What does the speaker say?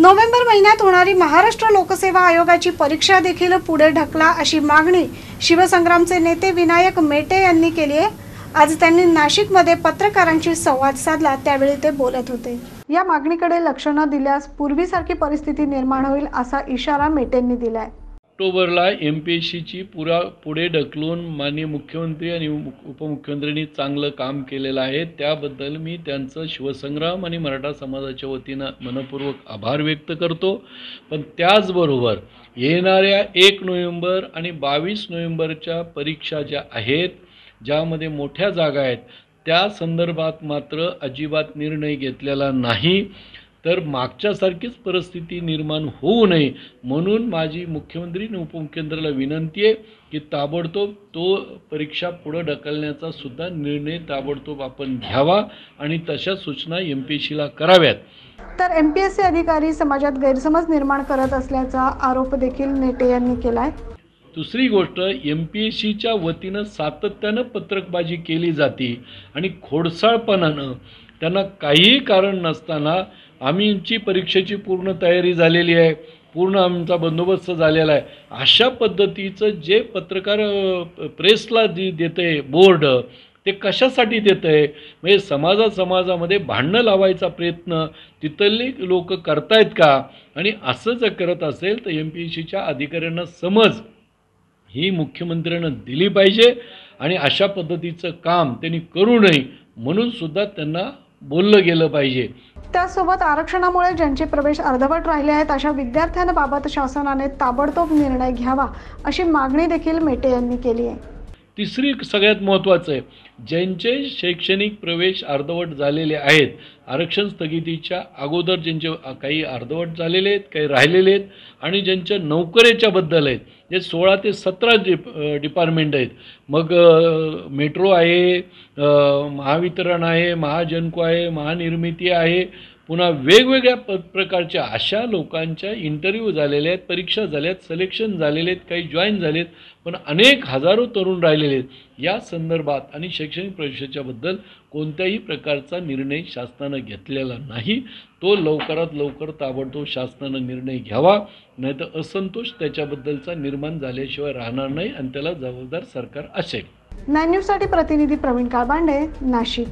November महिन्यात होणारी महाराष्ट्र लोकसेवा आयोगाची परीक्षा देखील पुढे ढकला अशी मागणी शिवसंग्रामचे नेते विनायक मेटे यांनी केली आहे। आज त्यांनी नाशिकमध्ये पत्रकारांशी संवाद साधला, त्यावेळी ते बोलत होते। या मागणीकडे लक्ष न दिल्यास पूर्वीसारखी परिस्थिती निर्माण होईल असा इशारा मेटेंनी दिलाय। ऑक्टोबरला MPSCची पुढे ढकलून माननीय मुख्यमंत्री आणि उपमुख्यमंत्र्यांनी चांगलं काम केलेलं आहे, त्याबद्दल मी त्यांचं शिवसंग्राम आणि मराठा समाजाच्या वतीनं मनपूर्वक आभार व्यक्त करतो। पण त्याचबरोबर येणाऱ्या 1 नोव्हेंबर आणि 22 नोव्हेंबरच्या परीक्षा ज्या आहेत, ज्यामध्ये मोठ्या जागा आहेत, त्या संदर्भात मात्र अजिबात निर्णय घेतलेला नाही। तर मागच्यासारखीच परिस्थिती निर्माण होऊ नये म्हणून माझी मुख्यमंत्री आणि उपमुख्यमंत्र्याला विनंती आहे की ताबडतोब तो परीक्षा पुढे ढकलण्याचा सुद्धा निर्णय ताबडतोब आपण घ्यावा आणि तशा सूचना MPSCला कराव्यात। तर MPSC अधिकारी समाजात गैरसमज निर्माण करत असल्याचा आरोप देखील नेटे यांनी केलाय। दुसरी गोष्ट, MPSCच्या वतीनं सातत्यानं पत्रकबाजी केली जाते आणि खोडसाळपणानं त्यांना काही कारण नसताना आमची परीक्षेची पूर्ण तयारी झालेली आहे, पूर्ण आमचा बंदोबस्त झालेला आहे, अशा पद्धतीचं जे पत्रकार प्रेसला देते बोर्ड, ते कशासाठी देतं आहे? म्हणजे समाजामध्ये भांडणं लावायचा प्रयत्न तिथले लोक करतायत का? आणि असं जर करत असेल तर MPSCच्या अधिकाऱ्यांना समज ही मुख्यमंत्र्यांना दिली पाहिजे आणि अशा पद्धतीचं काम त्यांनी करू नये म्हणून सुद्धा त्यांना बोललं गेलं पाहिजे। त्यासोबत आरक्षणामुळे ज्यांचे प्रवेश अर्धवट राहिले आहेत अशा विद्यार्थ्यांबाबत शासनाने ताबडतोब निर्णय घ्यावा अशी मागणी देखील मेटे यांनी केली आहे। तिसरी सगळ्यात महत्त्वाचं आहे, ज्यांचे शैक्षणिक प्रवेश अर्धवट झालेले आहेत, आरक्षण स्थगितीच्या अगोदर ज्यांचे काही अर्धवट झालेले आहेत, काही राहिलेले आहेत आणि ज्यांच्या नोकऱ्याच्या बद्दल आहेत, जे 16 ते 17 डिपार्टमेंट आहेत, मग मेट्रो आहे, महावितरण आहे, महाजनको आहे, महानिर्मिती आहे, पुन्हा वेगवेगळ्या प्रकारच्या अशा लोकांच्या इंटरव्ह्यू झालेले आहेत, परीक्षा झाल्यात, सिलेक्शन झालेले आहेत, काही जॉईन झालेत, पण अनेक हजारो तरुण राहिलेले आहेत। या संदर्भात आणि शैक्षणिक प्रवेशाच्याबद्दल कोणत्याही प्रकारचा निर्णय शासनानं घेतलेला नाही। तो लवकरात लवकर ताबडतोब शासनानं निर्णय घ्यावा, नाहीतर असंतोष त्याच्याबद्दलचा निर्माण झाल्याशिवाय राहणार नाही आणि त्याला जबाबदार सरकार असेल। 9 न्यूजसाठी प्रतिनिधी प्रवीण काळबांडे, नाशिक।